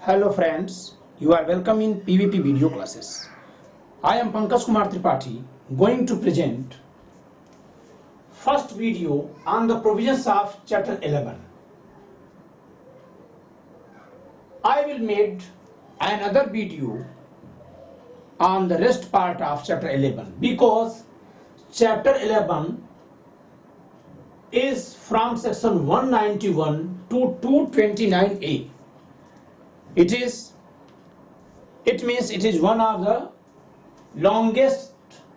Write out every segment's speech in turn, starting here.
Hello friends, you are welcome in PVP video classes. I am Pankaj Kumar Tripathi going to present first video on the provisions of chapter 11. I will make another video on the rest part of chapter 11 because chapter 11 is from section 191 to 229A. It means it is one of the longest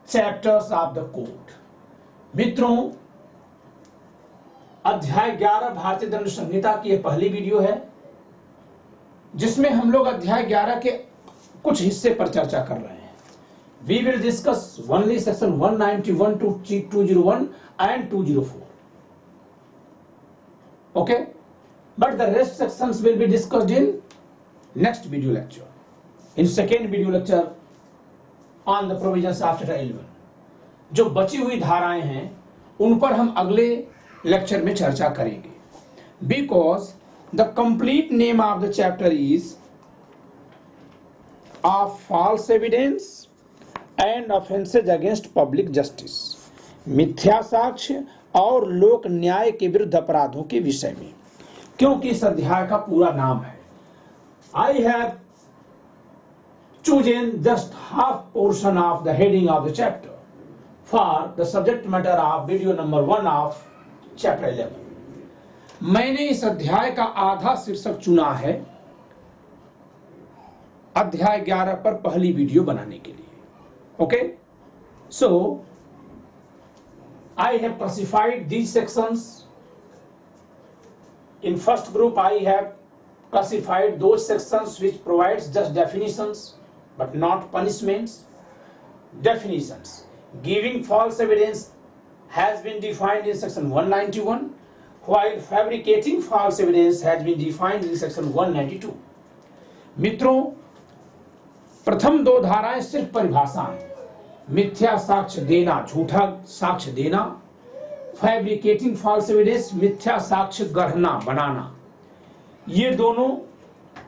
chapters of the code. मित्रों, अध्याय 11 भारतीय दंड संहिता की यह पहली video है जिसमें हम लोग अध्याय 11 के कुछ हिस्से पर चर्चा कर रहे हैं. We will discuss only section 191 to 201 and 204. Okay, but the rest sections will be discussed in next video lecture, in second video lecture on the provisions of chapter 11. जो बची हुई धाराएं हैं उन पर हम अगले लेक्चर में चर्चा करेंगे. Because the complete name of the chapter is of false evidence and offenses against public justice. मिथ्या साक्ष्य और लोक न्याय के विरुद्ध अपराधों के विषय में. क्योंकि इस अध्याय का पूरा नाम है, I have chosen just half portion of the heading of the chapter for the subject matter of video number 1 of chapter 11. मैंने इस अध्याय का आधा शीर्षक चुना है अध्याय 11 पर पहली वीडियो बनाने के लिए. Okay, so I have classified these sections. In first group I have classified those sections which provides just definitions but not punishments. Definitions: giving false evidence has been defined in section 191, while fabricating false evidence has been defined in section 192. मित्रों, प्रथम दो धाराएं सिर्फ परिभाषा हैं. मिथ्या साक्ष्य देना, झूठा साक्ष्य देना. फैब्रिकेटिंग फॉल्स एविडेंस, मिथ्या साक्ष्य गढ़ना, बनाना. ये दोनों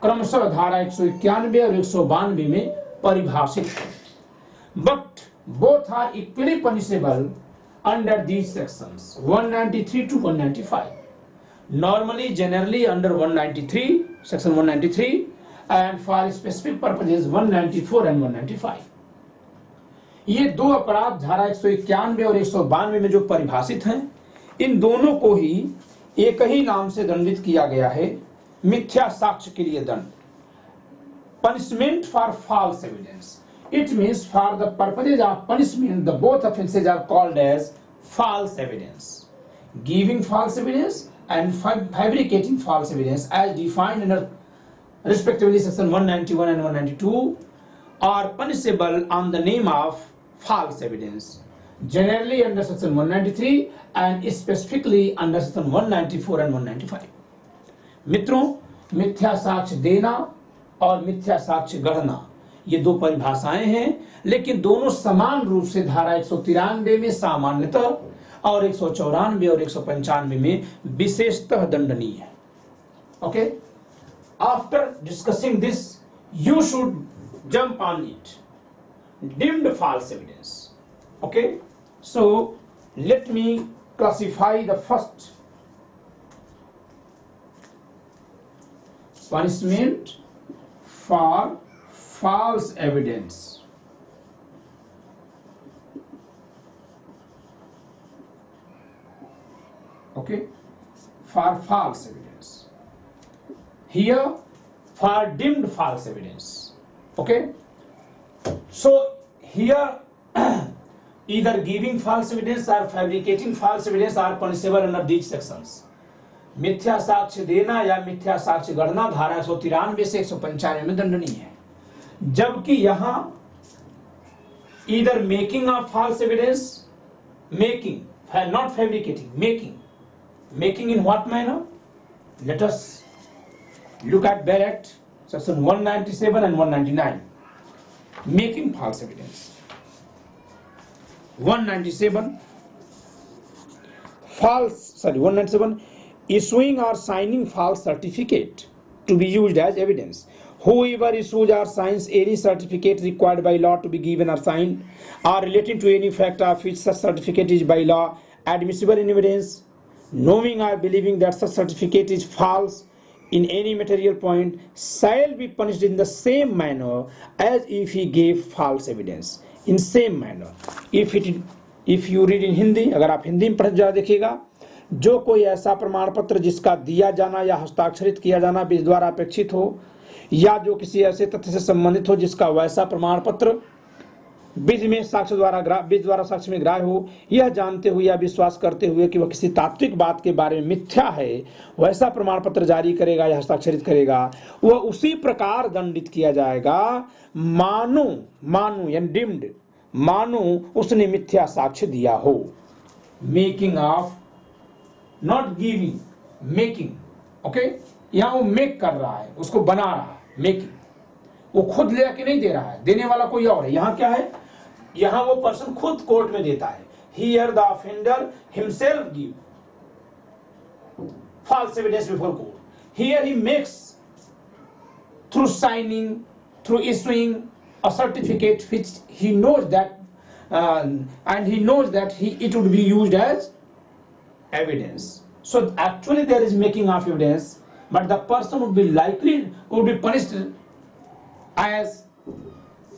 क्रमशः धारा 191 और 192 में परिभाषित है. But both are equally punishable under these sections 193 to 195. Normally generally under 193, section 193, and for specific purposes 194 and 195. ये दो अपराध धारा 191 और 192 में जो परिभाषित हैं, इन दोनों को ही एक ही नाम से दंडित किया गया है, मिथ्या साक्ष्य के लिए दंड. Punishment for false evidence. It means for the purposes of punishment the both offences are called as false evidence. Giving false evidence and fabricating false evidence as defined under respectively section 191 and 192 are punishable on the name of false evidence, generally under section 193 and specifically under section 194 and 195. मित्रों, मिथ्या साक्ष्य देना और मिथ्या साक्ष्य गढ़ना ये दो परिभाषाएं हैं, लेकिन दोनों समान रूप से धारा 193 में सामान्यतः और 194 और 195 में विशेषतः दंडनीय है. Okay, after discussing this you should jump on it. Deemed false evidence. Okay, so let me classify the first. Punishment for false evidence. Okay, for false evidence. Here for deemed false evidence. Okay, so here either giving false evidence or fabricating false evidence are punishable under these sections. मिथ्या साक्ष्य देना या मिथ्या साक्ष्य गढ़ना धारा 193 से 195 में दंडनीय है. जबकि यहाँ either making of false evidence, making, not fabricating, making in what manner? Let us look at Bail Act section 197 and 199. Making false evidence. 197 197 issuing or signing false certificate to be used as evidence Whoever issues or signs any certificate required by law to be given or signed or relating to any fact of which such certificate is by law admissible in evidence, knowing or believing that such certificate is false in any material point, shall be punished in the same manner as if he gave false evidence. In same manner. If you read in Hindi, अगर आप हिंदी में पढ़ जा देखिएगा, जो कोई ऐसा प्रमाण पत्र जिसका दिया जाना या हस्ताक्षरित किया जाना विधि द्वारा अपेक्षित हो या जो किसी ऐसे तथ्य से संबंधित हो जिसका वैसा प्रमाण पत्र विधि द्वारा साक्ष्य में ग्राह्य हो, यह जानते हुए या विश्वास करते हुए कि वह किसी तात्विक बात के बारे में मिथ्या है, वैसा प्रमाण पत्र जारी करेगा या हस्ताक्षरित करेगा, वह उसी प्रकार दंडित किया जाएगा मानो यानी डिम्ड मानो उसने मिथ्या साक्ष्य दिया हो। Making of, not giving, making, okay. यहां वो मेक कर रहा है, उसको बना रहा है, मेकिंग। वो खुद लेके नहीं दे रहा है, देने वाला कोई और है। यहां क्या है, यहां वो पर्सन खुद कोर्ट में देता है। Here the offender himself give false evidence before court. Here he makes through signing, through issuing a certificate which he knows that and he knows that it would be used as evidence. So actually there is making of evidence, but the person would be punished as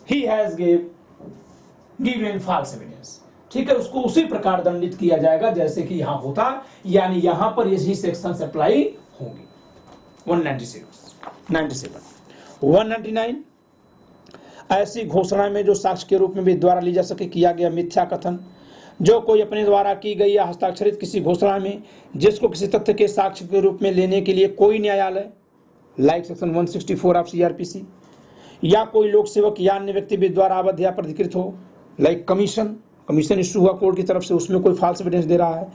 he has given false evidence. ठीक है, उसको उसी प्रकार दंडित किया जाएगा जैसे कि यहां होता, यानी यहां पर यही सेक्शन अप्लाई होंगे। 197 199 ऐसी घोषणा में जो साक्ष्य के रूप में भी द्वारा ली जा सके किया गया मिथ्या कथन, जो कोई अपने द्वारा की गई या हस्ताक्षरित किसी घोषणा में जिसको किसी तथ्य के साक्ष्य के रूप में लेने के लिए कोई न्यायालय लाइक सेक्शन 164 ऑफ सीआरपीसी या कोई लोक सेवक या अन्य व्यक्ति भी द्वारा अवध या प्राधिकृत हो, लाइक कमीशन इश्यू हुआ कोर्ट की तरफ से, उसमें कोई फॉल्स एविडेंस दे रहा है,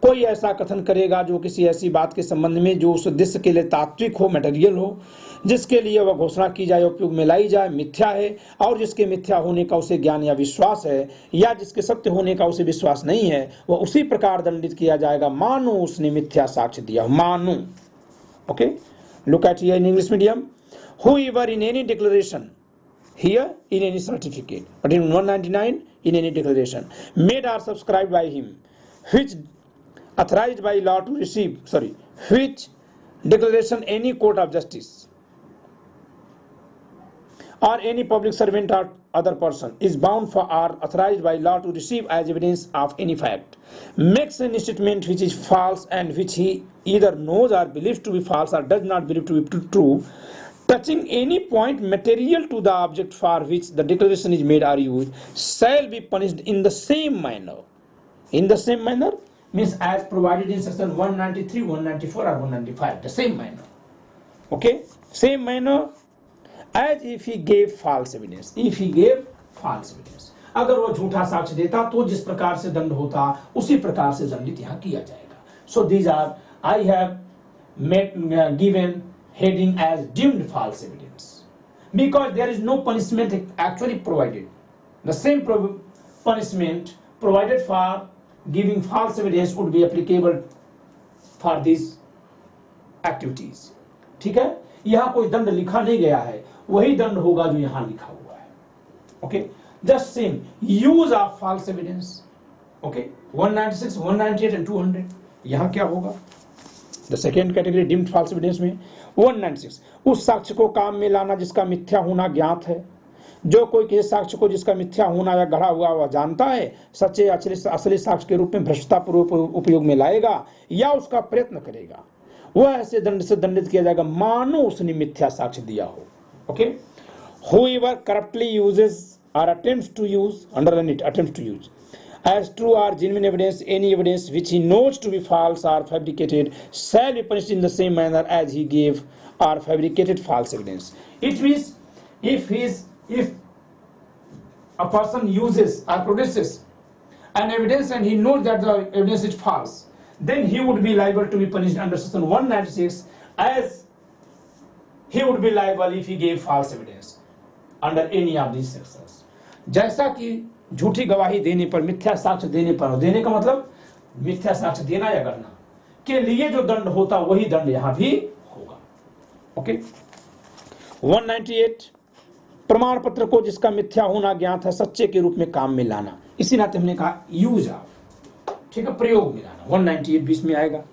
कोई ऐसा कथन करेगा जो किसी ऐसी बात के संबंध में जो उस उद्देश्य के लिए तात्विक हो, मटेरियल हो, जिसके लिए वह घोषणा की जाए, उपयोग में लाई जाए, मिथ्या है और जिसके मिथ्या होने का उसे ज्ञान या विश्वास है या जिसके सत्य होने का उसे विश्वास नहीं है, वह उसी प्रकार दंडित किया जाएगा मानो उसने मिथ्या साक्ष्य दिया, मानो। Okay, look at here in English medium, whoever in any declaration, here in any certificate, but in 199 in any declaration made or subscribed by him, which authorized by law to receive, which declaration any court of justice or any public servant or other person is bound for or authorized by law to receive as evidence of any fact, makes any statement which is false and which he either knows or believes to be false or does not believe to be true, touching any point material to the object for which the declaration is made or used, shall be punished in the same manner. In the same manner means as provided in section 193, 194 or 195, the same manner. Okay, same manner as if he gave false evidence. If he gave false evidence, अगर वो झूठा साक्ष्य देता तो जिस प्रकार से दंड होता उसी प्रकार से दंडित यहाँ किया जाएगा. So these are, I have given heading as deemed false evidence because there is no punishment actually provided. The same punishment provided for giving false evidence would be applicable for these activities. ठीक है, यहाँ कोई दंड लिखा नहीं गया है, वही दंड होगा जो यहाँ लिखा हुआ है. Okay, just same use of false evidence. Okay, 196, 198 and 200. यहाँ क्या होगा? The second category deemed false evidence में 196 उस साक्ष्य को काम में लाना जिसका मिथ्या होना ज्ञात है. जो कोई किसी साक्ष्य को जिसका मिथ्या होना या गढ़ा हुआ वह जानता है, सच्चे असली साक्ष्य के रूप में भ्रष्टतापूर्वक उपयोग में लाएगा या उसका प्रयत्न करेगा, वह ऐसे दंड से दंडित किया जाएगा मानो उसने मिथ्या साक्ष्य दिया हो. Okay, whoever corruptly uses or attempts to use, underline it, attempts to use as true or genuine evidence any evidence which he knows to be false or fabricated shall be punished in the same manner as he gave or fabricated false evidence. It means if a person uses or produces an evidence and he knows that the evidence is false, then he would be liable to be punished under section 196 as he would be liable if he gave false evidence under any of these sections. जैसा कि झूठी गवाही देने पर, मिथ्या साक्ष्य देने पर, देने का मतलब मिथ्या साक्ष्य देना या करना के लिए जो दंड होता वही दंड यहां भी होगा. ओके, 198 प्रमाण पत्र को जिसका मिथ्या होना ज्ञात है सच्चे के रूप में काम में लाना, इसी नाते हमने कहा यूज ऑफ, ठीक है, प्रयोग में लाना। 198 बीच में आएगा।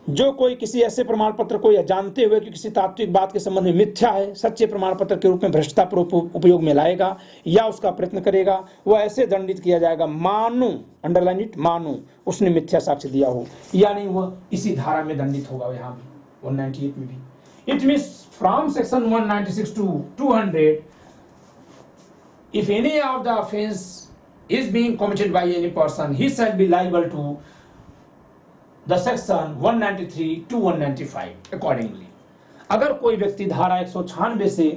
जो कोई किसी ऐसे प्रमाण पत्र को यह जानते हुए कि किसी तात्विक बात के संबंध में मिथ्या है सच्चे प्रमाण पत्र के रूप में भ्रष्टता उपयोग में लाएगा या उसका प्रयत्न करेगा, वह ऐसे दंडित किया जाएगा मानो, अंडरलाइन इट, मानो उसने मिथ्या साक्ष्य दिया हो, यानी वह इसी धारा में दंडित होगा। यहाँ भी 198 में भी it means from section 196 to 200 if any of the offense is being committed by any person he shall be liable to the section 193 to 195 accordingly। अगर कोई व्यक्ति धारा 196 से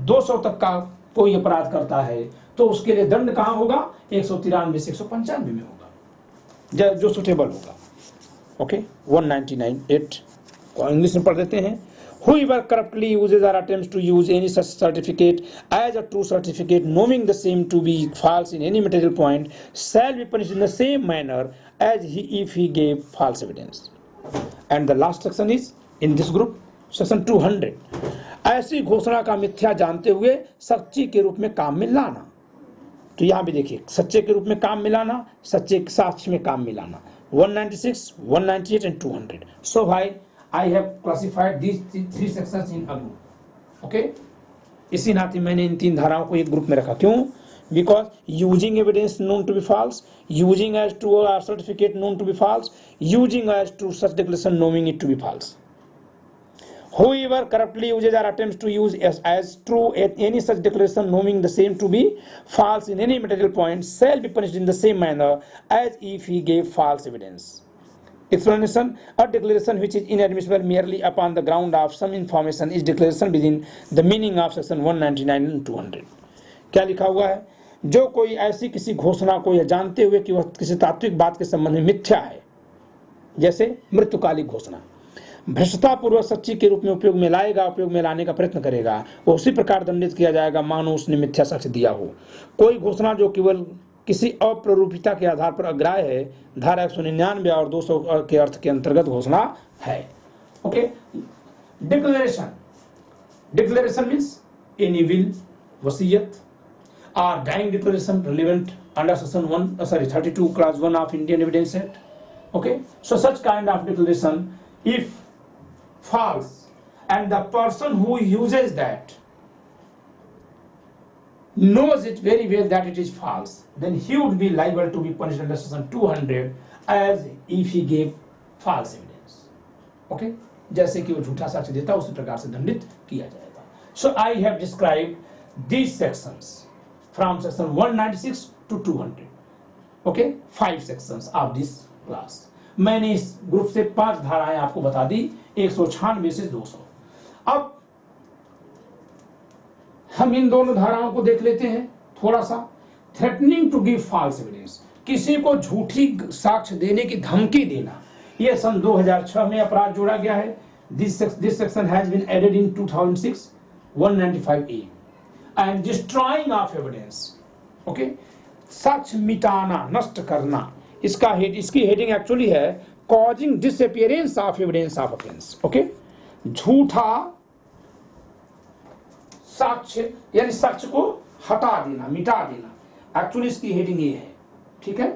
200 तक का कोई अपराध करता है तो उसके लिए दंड कहां होगा, 193 से 195 में होगा, जो सुटेबल होगा। ओके 199(8) को इंग्लिश में पढ़ देते हैं। Whoever corruptly uses or attempts to use any such certificate as a true certificate, knowing the same to be false in any material point, shall be punished in the same manner as if he gave false evidence. And the last section is in this group, section 200. ऐसी घोषणा का मिथ्या जानते हुए सच्ची के रूप में काम में लाना। तो यहाँ भी देखिए, सच्चे के रूप में काम में लाना, सच्चे साक्ष्य में काम में लाना। 196, 198 and 200. So भाई I have classified these three sections in a group. Okay? इसी नाते मैंने इन तीन धाराओं को एक ग्रुप में रखा। क्यों? Because using evidence known to be false, using as true or certificate known to be false, using as true such declaration knowing it to be false. Whoever corruptly uses or attempts to use as true any such declaration knowing the same to be false in any material point shall be punished in the same manner as if he gave false evidence. Explanation: a declaration which is inadmissible merely upon the ground of some information is declaration within the meaning of section 199 and 200. क्या लिखा हुआ है? जो कोई ऐसी किसी घोषणा को यह जानते हुए कि वह किसी तात्विक बात के संबंध में मिथ्या है, जैसे मृत्युकालिक घोषणा, भ्रष्टता पूर्वक सच्ची के रूप में उपयोग में लाएगा, उपयोग में लाने का प्रयत्न करेगा, वो उसी प्रकार दंडित किया जाएगा मानो उसने मिथ्या साक्ष्य दिया हो। कोई घोषणा जो केवल किसी अप्ररूपिता के आधार पर अग्राह्य है, धारा 199 और 200 के अर्थ के अंतर्गत घोषणा है। Okay, declaration, declaration means any will, वसीयत, और dying declaration relevant under section 32 class 1 of Indian evidence act. Okay, so such kind of declaration if false and the person who uses that knows it very well that it is false, then he would be liable to be punished under section 200 as if he gave false evidence. Okay, जैसे कि वो झूठा साक्ष्य देता है उसी प्रकार से दंडित किया जाएगा। So I have described these sections from section 196 to 200. Okay, 5 sections of this class. मैंने इस ग्रुप से 5 धाराएं आपको बता दी, 196 से 200। अब हम इन दोनों धाराओं को देख लेते हैं थोड़ा सा। Threatening to give false evidence, किसी को झूठी साक्ष्य देने की धमकी देना, यह सन 2006 में अपराध जोड़ा गया है। This section has been added in 2006 195A। And destroying of evidence, okay, साक्ष्य मिटाना, नष्ट करना, इसकी हेडिंग एक्चुअली है causing disappearance of evidence of offence. Okay, झूठा साक्ष्य यानी साक्ष्य को हटा देना, मिटा देना, एक्चुअली इसकी हेडिंग ये है, ठीक है।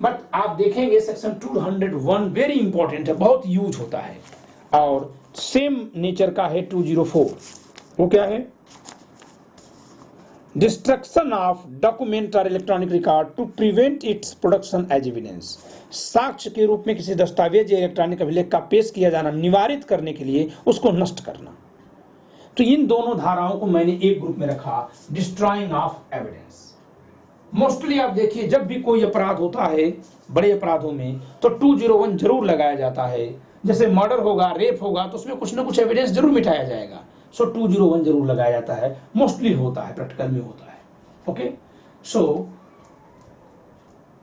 बट आप देखेंगे सेक्शन 201 वेरी इंपॉर्टेंट है, बहुत यूज होता है, और सेम नेचर का है 204। वो क्या है? डिस्ट्रक्शन ऑफ डॉक्यूमेंट और electronic record to prevent its production as evidence. साक्ष्य के रूप में किसी दस्तावेज या इलेक्ट्रॉनिक अभिलेख का पेश किया जाना निवारित करने के लिए उसको नष्ट करना। तो इन दोनों धाराओं को मैंने एक ग्रुप में रखा, डिस्ट्रॉइंग ऑफ एविडेंस। मोस्टली आप देखिए जब भी कोई अपराध होता है बड़े अपराधों में तो 201 जरूर लगाया जाता है। जैसे मर्डर होगा, रेप होगा, तो उसमें कुछ ना कुछ एविडेंस जरूर मिटाया जाएगा। सो 201 जरूर लगाया जाता है, मोस्टली होता है, प्रैक्टिकल में होता है। Okay, so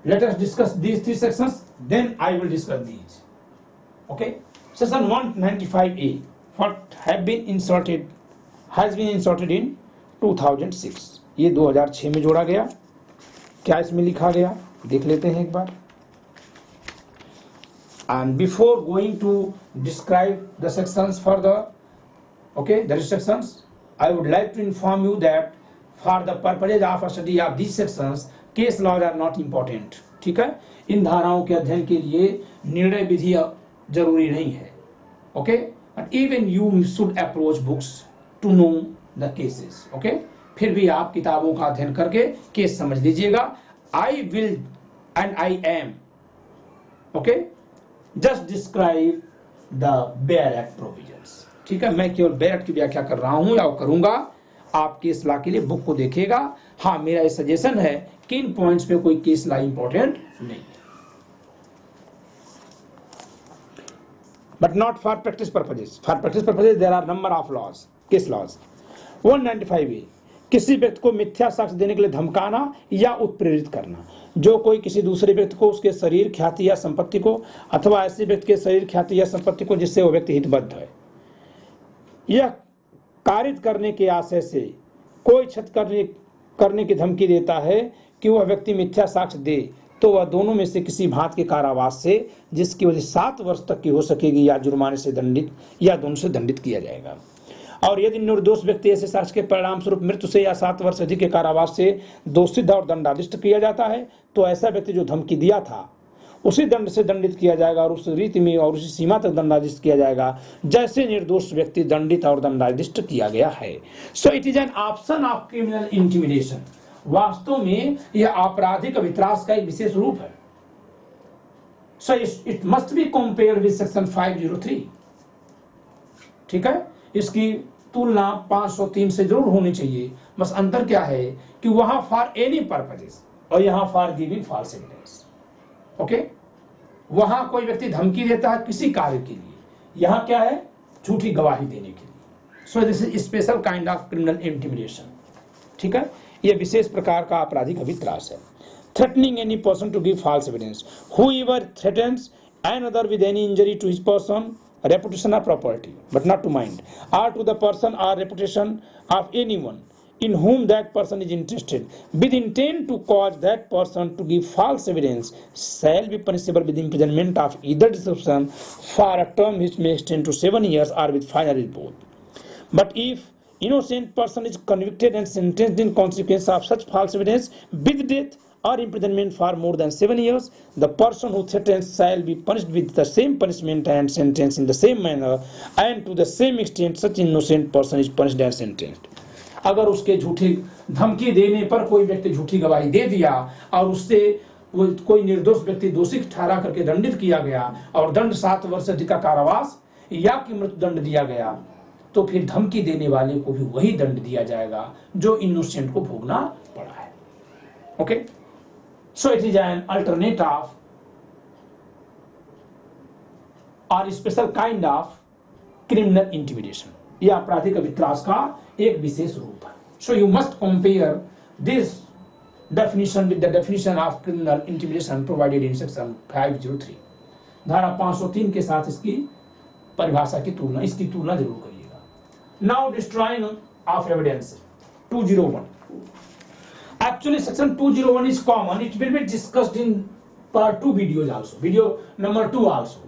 let us discuss these 3 sections, then I will discuss these. Okay, section 195A what has been inserted in 2006। ये 2006 में जोड़ा गया। क्या इसमें लिखा गया देख लेते हैं एक बार। And before going to describe the sections further, Okay, the restrictions. I would like to inform you that for the purposes of study of these sections, case laws are not important. ठीक है, इन धाराओं के अध्ययन के लिए निर्णय विधि जरूरी नहीं है. Okay, and even you should approach books to know the cases. Okay, फिर भी आप किताबों का अध्ययन करके केस समझ लीजिएगा. I will and I am. Okay, just describe the Baer Act provisions. ठीक है, मैं केवल बेयर एक्ट की व्याख्या कर रहा हूं या करूंगा. आप केस लॉ के लिए बुक को देखिएगा. हाँ, मेरा ये सजेशन है कि इन पॉइंट्स पे कोई केस लॉ इंपॉर्टेंट नहीं है, but not for practice purposes. For practice purposes there are number of laws, case laws. 195A, किसी व्यक्ति को मिथ्या साक्ष्य देने के लिए धमकाना या उत्प्रेरित करना. जो कोई किसी दूसरे व्यक्ति को उसके शरीर, ख्याति या संपत्ति को अथवा ऐसे व्यक्ति के शरीर, ख्याति या संपत्ति को जिससे वो व्यक्ति हितबद्ध है, यह कारित करने के आशय से कोई क्षति करने की धमकी देता है कि वह व्यक्ति मिथ्या साक्ष्य दे, तो वह दोनों में से किसी भांति के कारावास से, जिसकी वजह 7 वर्ष तक की हो सकेगी, या जुर्माने से दंडित या दोनों से दंडित किया जाएगा. और यदि निर्दोष व्यक्ति ऐसे साक्ष्य के परिणाम स्वरूप मृत्यु से या 7 वर्ष अधिक के कारावास से दोषित और दंडाधिष्ट किया जाता है, तो ऐसा व्यक्ति जो धमकी दिया था उसी दंड से दंडित किया जाएगा और उस रीति में और उसी सीमा तक दंडाधिष्ट किया जाएगा जैसे निर्दोष व्यक्ति दंडित और दंडाधिष्ट किया गया है. सो it is an option of criminal intimidation. वास्तव में यह आपराधिक अभित्रास का एक विशेष रूप है. So it must be compared with section 503. ठीक है, इसकी तुलना 503 से जरूर होनी चाहिए. बस अंतर क्या है कि वहां फॉर एनी पर्पजेस और यहां for giving false evidence. Okay, वहां कोई व्यक्ति धमकी देता है किसी कार्य के लिए, यहां क्या है, झूठी गवाही देने के लिए. So this is special kind of criminal intimidation. ठीक है, यह विशेष प्रकार का आपराधिक अभित्रास है. Threatening any person to give false evidence. Whoever threatens another with any injury to his person, reputation or property, but not to mind, or to the person or reputation of anyone in whom that person is interested, with intent to cause that person to give false evidence, shall be punishable with imprisonment of either description for a term which may extend to 7 years or with fine or with both. But if innocent person is convicted and sentenced in consequence of such false evidence with death or imprisonment for more than 7 years, the person who threatens shall be punished with the same punishment and sentenced in the same manner and to the same extent such innocent person is punished and sentenced. अगर उसके झूठी धमकी देने पर कोई व्यक्ति झूठी गवाही दे दिया और उससे कोई निर्दोष व्यक्ति दोषी ठहरा करके दंडित किया गया और दंड 7 वर्ष अधिक का कारावास या कि मृत्यु दंड दिया गया, तो फिर धमकी देने वाले को भी वही दंड दिया जाएगा जो इनोसेंट को भोगना पड़ा है. Okay, so it is an alternate of और special kind of criminal intimidation. यह आपराधिक अभित्रास का एक विशेष रूप है. So you must compare this definition with the definition of criminal intimidation provided in section 503. धारा 503 के साथ इसकी परिभाषा की तुलना, इसकी तुलना जरूर करिएगा. Now destroying of evidence 201. Actually, section 201 is common. It will be discussed in part 2 videos also. Video number 2 also.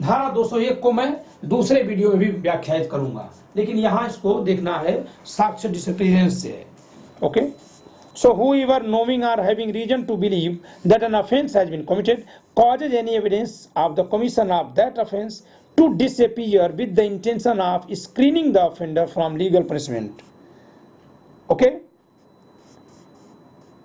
धारा 201 को मैं दूसरे वीडियो में भी व्याख्यायित करूंगा, लेकिन यहां इसको देखना है साक्ष्य डिस्प्रेजेंस से. Okay, so whoever knowing or having reason to believe that an offence has been committed causes any evidence of the commission of that offence to disappear with the intention of screening the offender from legal punishment. Okay,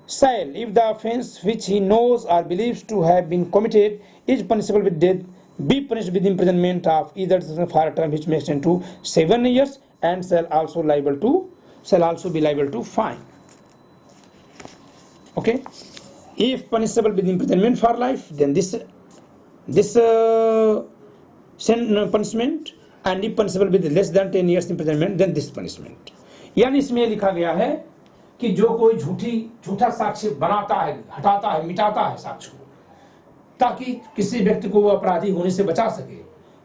shall, if the offence which he knows or believes to have been committed is punishable with death, be punished with imprisonment of either for a term which may extend to 7 years and shall also be liable to fine. Okay, if punishable with imprisonment for life, then this punishment, and if punishable with less than 10 years imprisonment, then this punishment. यानी इसमें लिखा गया है कि जो कोई झूठा साक्ष्य बनाता है, हटाता है, मिटाता है साक्ष्य को ताकि किसी व्यक्ति को वो अपराधी होने से बचा सके,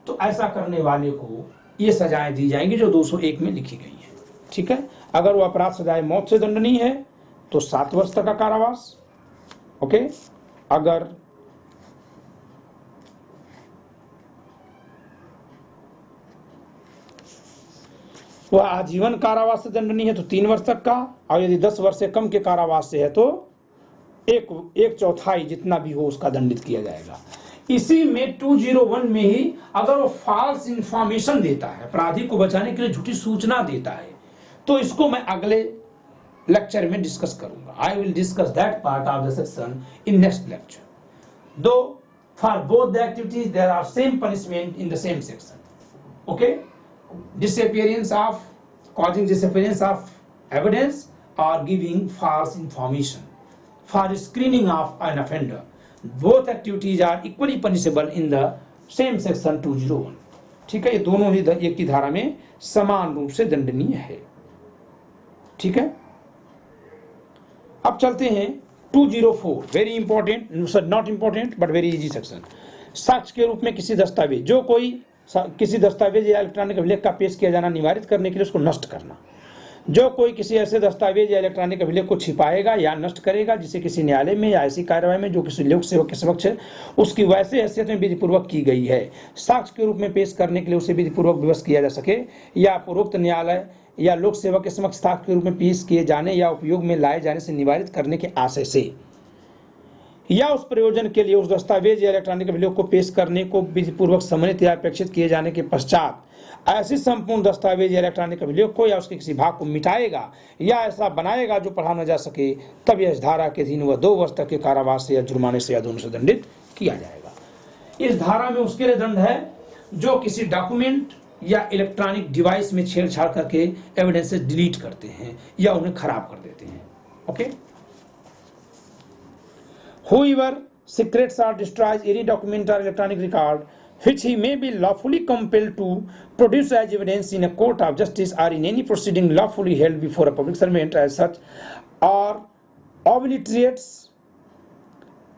तो ऐसा करने वाले को ये सजाएं दी जाएंगी जो 201 में लिखी गई है. ठीक है, अगर वो अपराध सजाए मौत से दंडनीय है तो 7 वर्ष तक का कारावास. ओके, अगर वह आजीवन कारावास से दंडनीय है तो 3 वर्ष तक का, और यदि 10 वर्ष से कम के कारावास से है तो एक चौथाई जितना भी हो उसका दंडित किया जाएगा। इसी में 201 में ही अगर वो फॉल्स इंफॉर्मेशन देता है, अपराधी को बचाने के लिए झूठी सूचना देता है, तो इसको मैं अगले लेक्चर में डिस्कस करूंगा। I will discuss that part of the section in next lecture. Though for both the activities there are same punishment in the same section. Okay, disappearance of causing disappearance of evidence or giving false information for screening of an offender, both activities are equally punishable in the same section 201। ठीक है, ये दोनों ही एक की धारा में समान रूप से दंडनीय है। ठीक है, अब चलते हैं 204, very important, not important but very easy section. साक्ष्य के रूप में किसी दस्तावेज, जो कोई किसी दस्तावेज या इलेक्ट्रॉनिक अभिलेख का पेश किया जाना निवारित करने के लिए उसको नष्ट करना। जो कोई किसी ऐसे दस्तावेज या इलेक्ट्रॉनिक अभिलेख को छिपाएगा या नष्ट करेगा जिसे किसी न्यायालय में या ऐसी कार्रवाई में जो किसी लोक सेवक के समक्ष उसकी वैसे हैसियत में विधिपूर्वक की गई है, साक्ष्य के रूप में पेश करने के लिए उसे विधिपूर्वक विवश किया जा सके, या पूर्वोक्त न्यायालय या लोक सेवक के समक्ष साक्ष्य के रूप में पेश किए जाने या उपयोग में लाए जाने से निवारित करने के आशय से, या उस प्रयोजन के लिए उस दस्तावेज या इलेक्ट्रॉनिक अभिलेख को पेश करने को विधिपूर्वक सम्मानित या अपेक्षित किए जाने के पश्चात ऐसी संपूर्ण दस्तावेज या इलेक्ट्रॉनिक अभिलेख को या उसके किसी भाग को मिटाएगा या ऐसा बनाएगा जो पढ़ा न जा सके, तब यह धारा के अधीन वह 2 वर्ष तक के कारावास से या जुर्माने से या दोनों से दंडित किया जाएगा। इस धारा में उसके लिए दंड है जो किसी डॉक्यूमेंट या इलेक्ट्रॉनिक डिवाइस में छेड़छाड़ करके एविडेंसेस डिलीट करते हैं या उन्हें खराब कर देते हैं। Okay, whoever secretes or destroys any document or electronic record which he may be lawfully compelled to produce as evidence in a court of justice or in any proceeding lawfully held before a public servant as such, or obliterates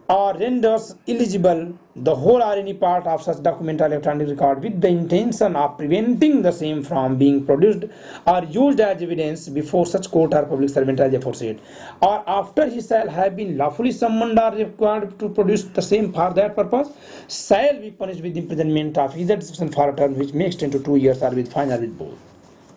or renders illegible the whole or any part of such document or electronic record with the intention of preventing the same from being produced or used as evidence before such court or public servant as aforesaid, or after he shall have been lawfully summoned or required to produce the same for that purpose, shall be punished with imprisonment of either section for a term which may extend to 2 years or with fine or with both।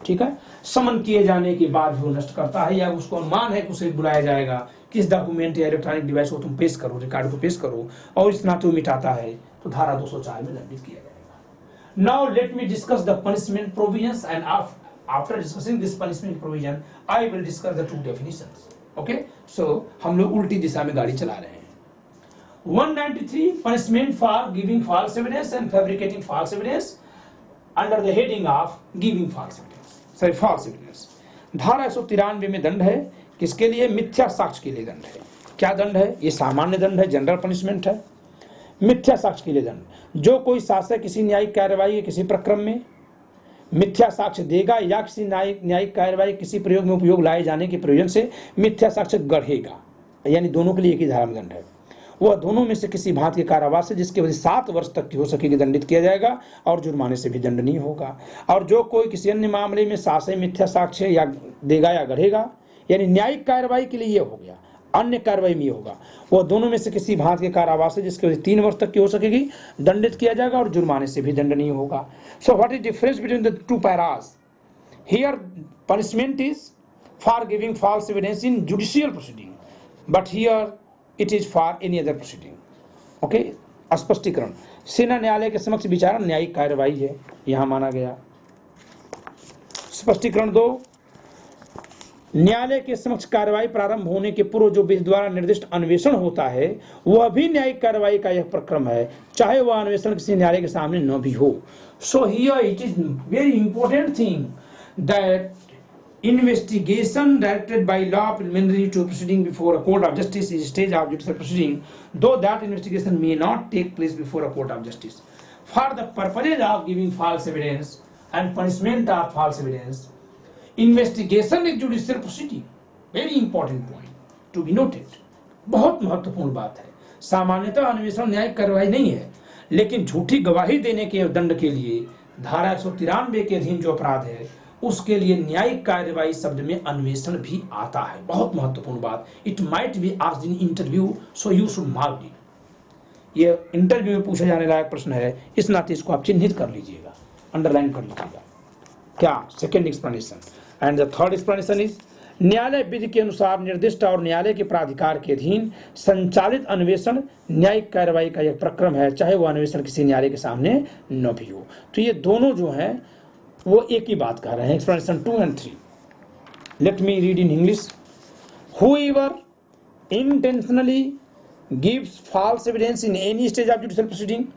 ठीक है, समन किए जाने के बाद भी वो नष्ट करता है या उसको अनुमान है कि उसे बुलाया जाएगा, किस डॉक्यूमेंट या इलेक्ट्रॉनिक डिवाइस को तुम पेश करो, रिकॉर्ड को पेश करो, और इस नाते मिटाता है तो धारा 204 में दंडित किया जाएगा। Now let me discuss the punishment provisions and after discussing this punishment provision I will discuss the 2 definitions. Okay, so हम लोग उल्टी दिशा में गाड़ी चला रहे हैं। 193 punishment for giving false evidence and fabricating false evidence under the heading of giving false evidence. धारा 193 में दंड है किसके लिए? मिथ्या साक्ष्य के लिए दंड है। क्या दंड है? ये सामान्य दंड है, जनरल पनिशमेंट है। मिथ्या साक्ष्य के लिए दंड, जो कोई शासक किसी न्यायिक कार्रवाई के किसी प्रक्रम में मिथ्या साक्ष्य देगा या किसी न्यायिक कार्रवाई किसी प्रयोग में उपयोग लाए जाने के प्रयोजन से मिथ्या साक्ष्य गढ़ेगा, यानी दोनों के लिए एक ही धारा में दंड है, वह दोनों में से किसी भांति के कारावास से जिसकी अवधि 7 वर्ष तक की हो सकेगी दंडित किया जाएगा और जुर्माने से भी दंडनीय होगा। और जो कोई किसी अन्य मामले में शासक मिथ्या साक्ष्य या देगा या गढ़ेगा, यानी न्यायिक कार्रवाई के लिए ये हो गया, अन्य कार्रवाई में ये होगा, वह दोनों में से किसी भांति के कारावास से जिसकी अवधि 3 वर्ष तक की हो सकेगी दंडित किया जाएगा और जुर्माने से भी दंडनीय होगा। So what is difference between the 2 paras? Here punishment is for giving false evidence in judicial proceeding, but here it is for any other proceeding. Okay, स्पष्टीकरण, सेना न्यायालय के समक्ष विचारण न्यायिक कार्रवाई है, यहां माना गया। स्पष्टीकरण 2, न्यायालय के समक्ष कार्रवाई प्रारंभ होने के पूर्व जो विधि द्वारा निर्दिष्ट अन्वेषण होता है वह भी न्यायिक कार्रवाई का यह प्रक्रम है, चाहे वह अन्वेषण किसी न्यायालय के सामने न भी हो। So here it is very important thing that investigation directed by law preliminary to proceeding before a court of justice is a stage of judicial proceeding, though that investigation may not take place before a court of justice. For the purposes of giving false evidence and punishment of false evidence, investigation is judicial proceeding. Very important point to be noted. बहुत महत्वपूर्ण बात है। सामान्यतः अन्वेषण न्यायिक कार्रवाई नहीं है, लेकिन झूठी गवाही देने के दंड के लिए धारा 193 के अधीन जो अपराध है उसके लिए न्यायिक कार्यवाही शब्द में अन्वेषण भी आता है। बहुत महत्वपूर्ण बात। It might be asked in interview, so you should mark it. ये इंटरव्यू में पूछा जाने लायक प्रश्न है, इस नाते इसको आप चिन्हित कर लीजिएगा, अंडरलाइन कर लीजिएगा। क्या second explanation. And the third explanation is न्यायालय विधि के अनुसार निर्दिष्ट और न्यायालय के प्राधिकार के अधीन संचालित अन्वेषण न्यायिक कार्रवाई का एक प्रक्रम है, चाहे वो अन्वेषण किसी न्यायालय के सामने न भी हो। तो ये दोनों जो हैं वो एक ही बात कर रहे हैं, explanation 2 and 3। Late me read in English. Whoever intentionally gives false evidence in any stage of judicial proceeding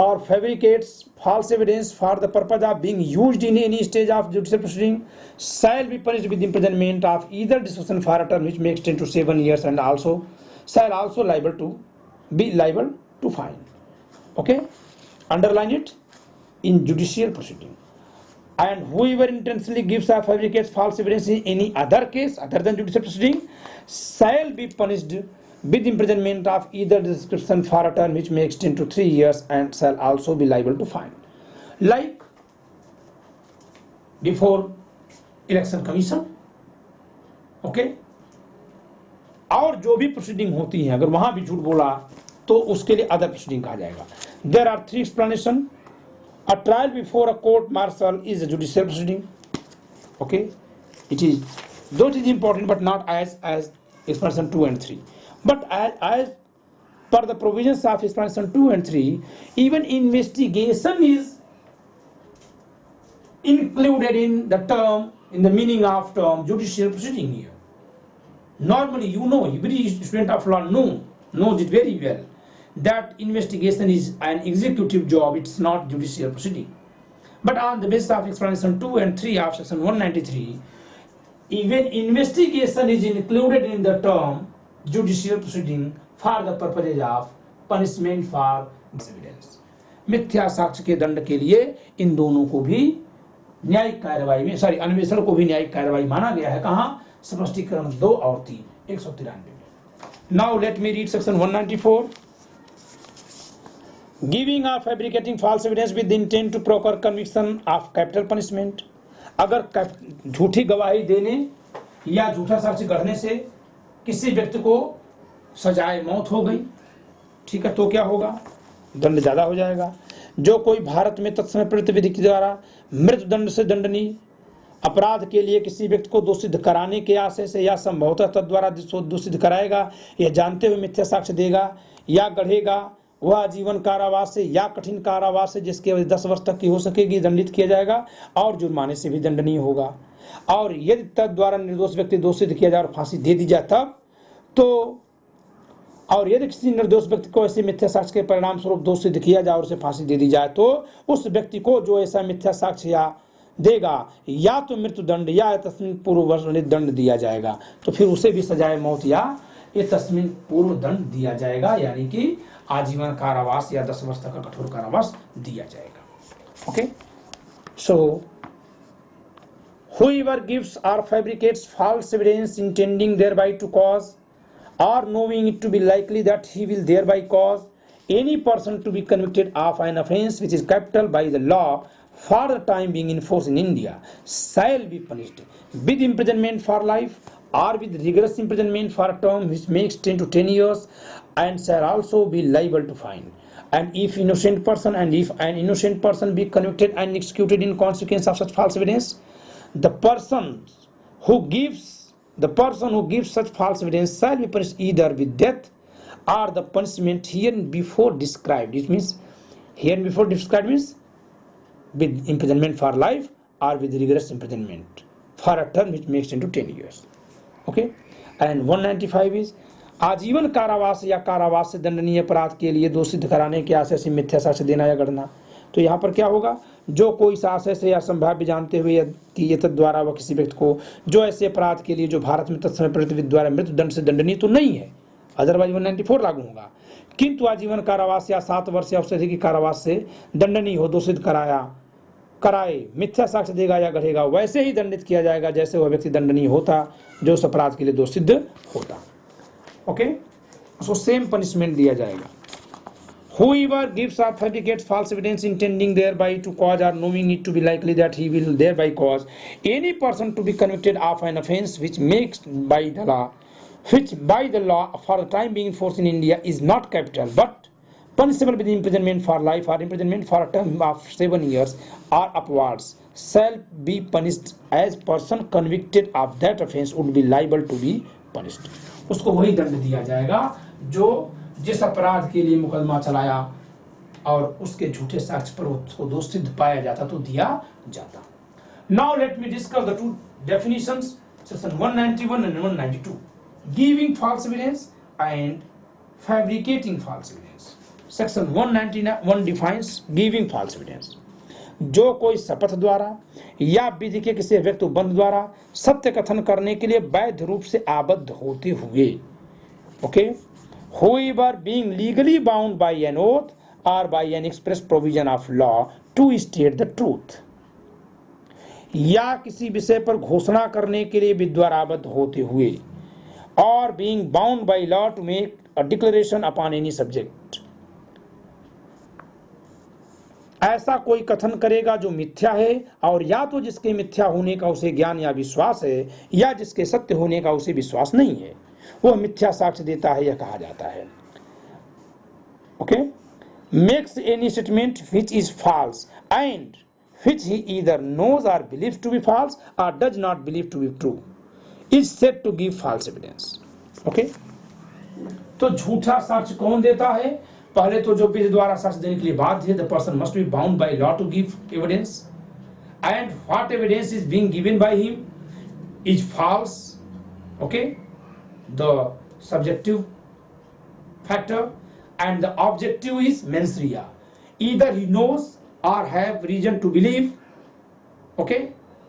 or fabricates false evidence for the purpose of being used in any stage of judicial proceeding shall be punished with imprisonment of either discretion for a term which may extend to 7 years and also shall also be liable to fine. Okay, underline it, in judicial proceeding. And whoever intentionally gives or fabricates false evidence in any other case other than judicial proceeding shall be punished with imprisonment of either discretion for a term which may extend to 3 years and shall also be liable to fine. Like before election commission, okay, और जो भी proceeding होती है अगर वहां भी झूठ बोला तो उसके लिए अदर प्रोसीडिंग कहा जाएगा। There are 3 explanation. A trial before a court martial is a judicial proceeding. Okay, it is, though it is important, but not as explanation 2 and 3. But as per the provisions of explanation 2 and 3, even investigation is included in the term, in the meaning of term judicial proceeding here. Normally, you know, every student of law knows it very well, that investigation is an executive job, it's not judicial proceeding. But on the basis of explanation 2 and 3 of section 193, even investigation is included in the term judicial proceeding for the purposes of punishment for evidence. मिथ्या साक्ष्य के दंड के लिए इन दोनों को भी न्यायिक कार्रवाई में, अन्वेषण को भी न्यायिक कार्रवाई माना गया है। कहां? स्पष्टीकरण 2 और 3 193 में। Now let me read section 194। Giving और fabricating false evidence with intent to procure conviction of capital punishment. अगर झूठी गवाही देने या झूठा साक्ष्य गढ़ने से किसी व्यक्ति को सजाए मौत हो गई, ठीक है, तो क्या होगा? दंड ज्यादा हो जाएगा। जो कोई भारत में तत्समय प्रवृत्ति विधि के द्वारा मृत्युदंड से दंडनीय अपराध के लिए किसी व्यक्ति को दोषित कराने के आशय से या संभवतः तद्वारा दोषित कराएगा, यह जानते हुए मिथ्या साक्ष्य देगा या गढ़ेगा, वह आजीवन कारावास से या कठिन कारावास से जिसकी अवधि 10 वर्ष तक की हो सकेगी दंडित किया जाएगा और जुर्माने से भी दंडनीय होगा। और यदि तद्वारा निर्दोष व्यक्ति दोषित किया जाए और फांसी दे दी जाए तब तो, और यदि किसी निर्दोष व्यक्ति को ऐसे मिथ्या साक्ष्य के परिणाम स्वरूप दोषित किया जाए और उसे फांसी दे दी जाए तो उस व्यक्ति को जो ऐसा मिथ्या साक्ष्य या देगा या तो मृत्युदंड या तस्मिन पूर्व वर्णित दंड दिया जाएगा, तो फिर उसे भी सजाए मौत या ये तस्मिन पूर्व दंड दिया जाएगा, यानी कि आजीवन कारावास या 10 वर्ष तक का कठोर कारावास दिया जाएगा। Okay, so whoever gives or fabricates false evidence intending thereby to cause or knowing it to be likely that he will thereby cause any person to be convicted of an offence which is capital by the law for the time being in force in India shall be punished with imprisonment for life or with rigorous imprisonment for a term which may extend to 10 years and shall also be liable to fine. And if an innocent person be convicted and executed in consequence of such false evidence, the person who gives such false evidence shall be punished either with death or the punishment hereinbefore described. It means hereinbefore described means with imprisonment for life or with rigorous imprisonment for a term which may extend to 10 years. Okay, and 195 is आजीवन कारावास या कारावास से दंडनीय अपराध के लिए दोषित कराने के आशय से मिथ्या साक्ष्य देना या गढ़ना। तो यहाँ पर क्या होगा? जो कोई आशय से या संभाव्य जानते हुए कि ये द्वारा वह किसी व्यक्ति को जो ऐसे अपराध के लिए जो भारत में तत्समय प्रवृत्ति विधि द्वारा मृत्युदंड से दंडनीय तो नहीं है, अदरवाइज 194 लागू होगा, किंतु आजीवन कारावास या 7 वर्ष या उससे अधिक कारावास से दंडनीय हो, दोषित कराए मिथ्या साक्ष्य देगा या गढ़ेगा, वैसे ही दंडित किया जाएगा जैसे वह व्यक्ति दंडनीय होता जो उस अपराध के लिए दोषित होता। ओके, उसको सेम पनिशमेंट दिया जाएगा। Whoever gives or fabricates false evidence intending thereby to cause or knowing it to be likely that he will thereby cause any person to be convicted of an offence which by the law for the time being in force in India is not capital but punishable with imprisonment for life or imprisonment for a term of 7 years or upwards shall be punished as person convicted of that offence would be liable to be punished. उसको वही दंड दिया जाएगा जो जिस अपराध के लिए मुकदमा चलाया और उसके झूठे साक्ष्य पर उसको दोषी सिद्ध पाया जाता तो दिया जाता. Now let me discuss the two definitions, section 191 and 192, giving false evidence and fabricating false evidence. Section 191 defines giving false evidence. जो कोई शपथ द्वारा या विधि के किसी व्यक्ति बंध द्वारा सत्य कथन करने के लिए वैध रूप से आबद्ध होते हुए, okay, whoever being legally bound by an oath or by an express provision of law to state the truth, या किसी विषय पर घोषणा करने के लिए विधि द्वारा आबद्ध होते हुए, और being bound by law to make a declaration upon any subject, ऐसा कोई कथन करेगा जो मिथ्या है और या तो जिसके मिथ्या होने का उसे ज्ञान या विश्वास है या जिसके सत्य होने का उसे विश्वास नहीं है, वह मिथ्या साक्ष्य देता है, यह कहा जाता है. Okay, makes any statement which is false and which he either knows or believes to be false or does not believe to be true is said to give false evidence. Okay, तो झूठा साक्ष्य कौन देता है? पहले तो जो विधि द्वारा साक्ष्य देने के लिए बाध्य है, the person must be bound by law to give evidence and what evidence is being given by him is false. Okay, the subjective factor and the objective is mens rea. Either he knows or have reason to believe, okay,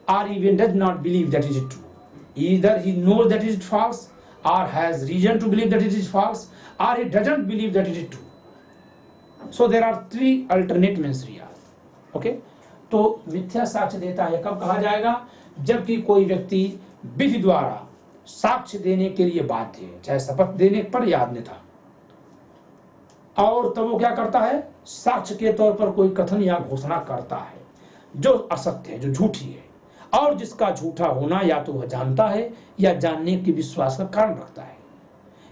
or even does not believe that it is true. Either he knows that it is false or has reason to believe that it is false or he doesn't believe that it is true. So there are three alternate mens rea. Okay, तो मिथ्या साक्ष्य देता है कब कहा जाएगा? जबकि कोई व्यक्ति विधि द्वारा साक्ष्य देने के लिए बाध्य है, चाहे शपथ देने पर या अन्यथा, और तब वो क्या करता है? साक्ष्य के तौर पर कोई कथन या घोषणा करता है जो असत्य है, जो झूठी है, और जिसका झूठा होना या तो वह जानता है या जानने के विश्वास का कारण रखता है,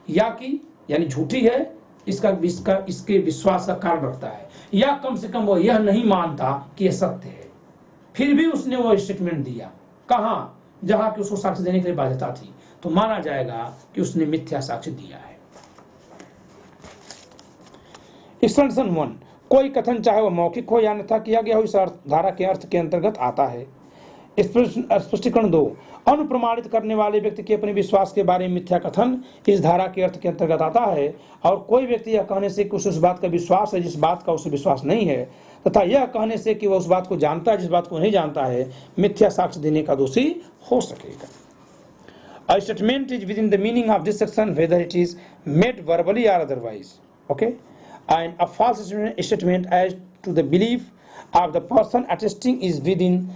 या कि यानी झूठी है इसके विश्वास का कारण रखता है, या कम से कम वह यह नहीं मानता कि यह सत्य है, फिर भी उसने वह स्टेटमेंट दिया. कहां? जहां कि उसको साक्ष्य देने के लिए बाध्यता थी, तो माना जाएगा कि उसने मिथ्या साक्ष्य दिया है. एक्सटेंशन 1, कोई कथन चाहे वह मौखिक हो या अन्यथा किया गया हो इस धारा के अर्थ के अंतर्गत आता है. स्पष्टीकरण 2, अनुप्रमाणित करने वाले व्यक्ति के अपने विश्वास के बारे में मिथ्या कथन इस धारा के अर्थ के अंतर्गत आता है, और कोई व्यक्ति यह कहने से कि उस बात का विश्वास है जिस बात का उसे विश्वास नहीं है, तथा यह कहने से कि वह उस बात को जानता है जिस बात को नहीं जानता है, मिथ्या साक्ष्य देने का दोषी हो सकेगा. A statement is within the meaning of this section whether it is made verbally or otherwise. Okay, and a false statement as to the belief of the person attesting is within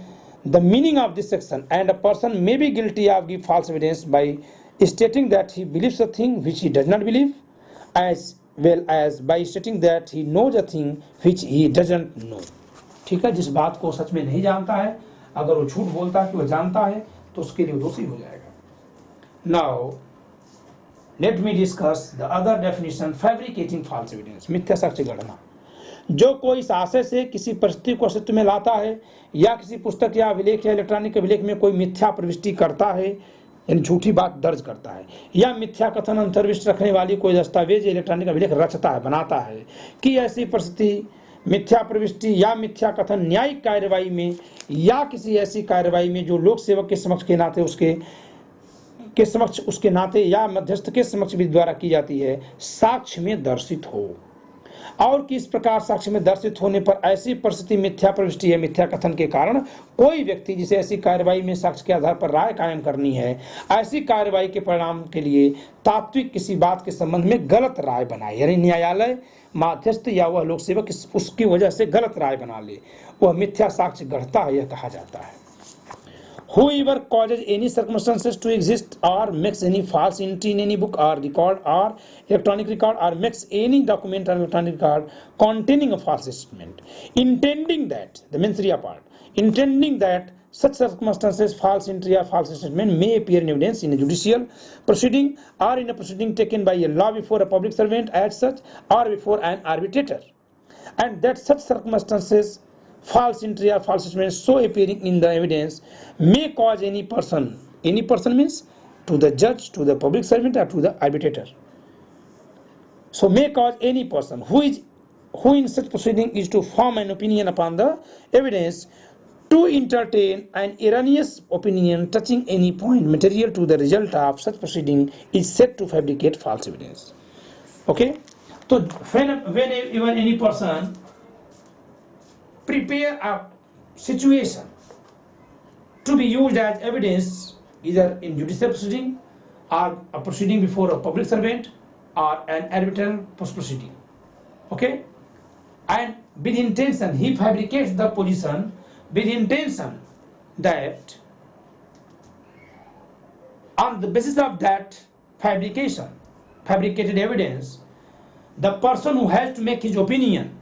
the meaning of this section, and a person may be guilty of giving false evidence by stating that he believes a thing which he does not believe, as well as by stating that he knows a thing which he doesn't know. ठीक है, जिस बात को सच में नहीं जानता है, अगर वो झूठ बोलता है कि वह जानता है, तो उसके लिए दोषी हो जाएगा. Now let me discuss the other definition, fabricating false evidence, मिथ्या साक्ष्य गढ़ना. जो कोई इस आशय से किसी परिस्थिति को अस्तित्व में लाता है या किसी पुस्तक या अभिलेख या इलेक्ट्रॉनिक अभिलेख में कोई मिथ्या प्रविष्टि करता है, यानी झूठी बात दर्ज करता है, या मिथ्या कथन अंतर्विष्ट रखने वाली कोई दस्तावेज या इलेक्ट्रॉनिक अभिलेख रचता है, बनाता है, कि ऐसी परिस्थिति मिथ्या प्रविष्टि या मिथ्या कथन न्यायिक कार्यवाही में या किसी ऐसी कार्यवाही में जो लोक सेवक के समक्ष के नाते उसके नाते या मध्यस्थ के समक्ष विधि द्वारा की जाती है, साक्ष्य में दर्शित हो, और कि इस प्रकार साक्ष्य में दर्शित होने पर ऐसी परिस्थिति मिथ्या प्रविष्टि या मिथ्या कथन के कारण कोई व्यक्ति जिसे ऐसी कार्यवाही में साक्ष्य के आधार पर राय कायम करनी है, ऐसी कार्यवाही के परिणाम के लिए तात्विक किसी बात के संबंध में गलत राय बनाए, यानी न्यायालय, मध्यस्थ या वह लोक सेवक उसकी वजह से गलत राय बना ले, वह मिथ्या साक्ष्य गढ़ता है, यह कहा जाता है. Whoever causes any circumstances to exist or makes any false entry in any book or record or electronic record or makes any document or electronic record containing a false statement, intending that, the mens rea part, intending that such circumstances, false entry or false statement may appear in evidence in a judicial proceeding or in a proceeding taken by a law before a public servant as such or before an arbitrator. And that such circumstances, false entry or false statement so appearing in the evidence may cause any person means to the judge, to the public servant or to the arbitrator. So may cause any person who in such proceeding is to form an opinion upon the evidence to entertain an erroneous opinion touching any point material to the result of such proceeding is said to fabricate false evidence. Okay, so whenever any person prepare a situation to be used as evidence either in judicial proceeding or a proceeding before a public servant or an arbitral proceeding, okay, and with intention he fabricates the position with intention that on the basis of that fabricated evidence, the person who has to make his opinion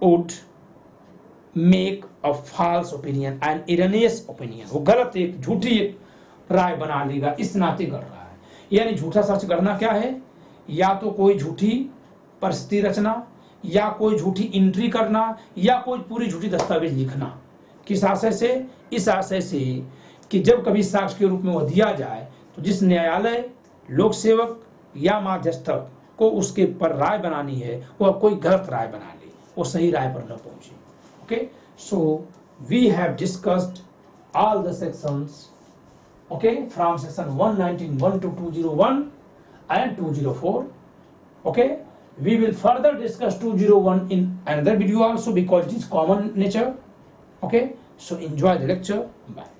would make a false opinion, an erroneous opinion. वो गलत एक झूठी एक राय बना लेगा, इस नाते कर रहा है। यानी झूठा सच करना क्या है? या तो कोई झूठी परिस्थिति रचना, या कोई झूठी एंट्री करना, या कोई पूरी झूठी दस्तावेज लिखना। किस आशय से? इस आशय से कि जब कभी साक्ष्य के रूप में वह दिया जाए तो जिस न्यायालय, लोक सेवक या मध्यस्थक को उसके पर राय बनानी है वह कोई गलत राय बना ले, वो सही राय पर न पहुंचे। Okay, so we have discussed all the sections, okay, from section 191 to 201 and 204. Okay, we will further discuss 201 in another video also because it is common nature. Okay, so enjoy the lecture. Bye.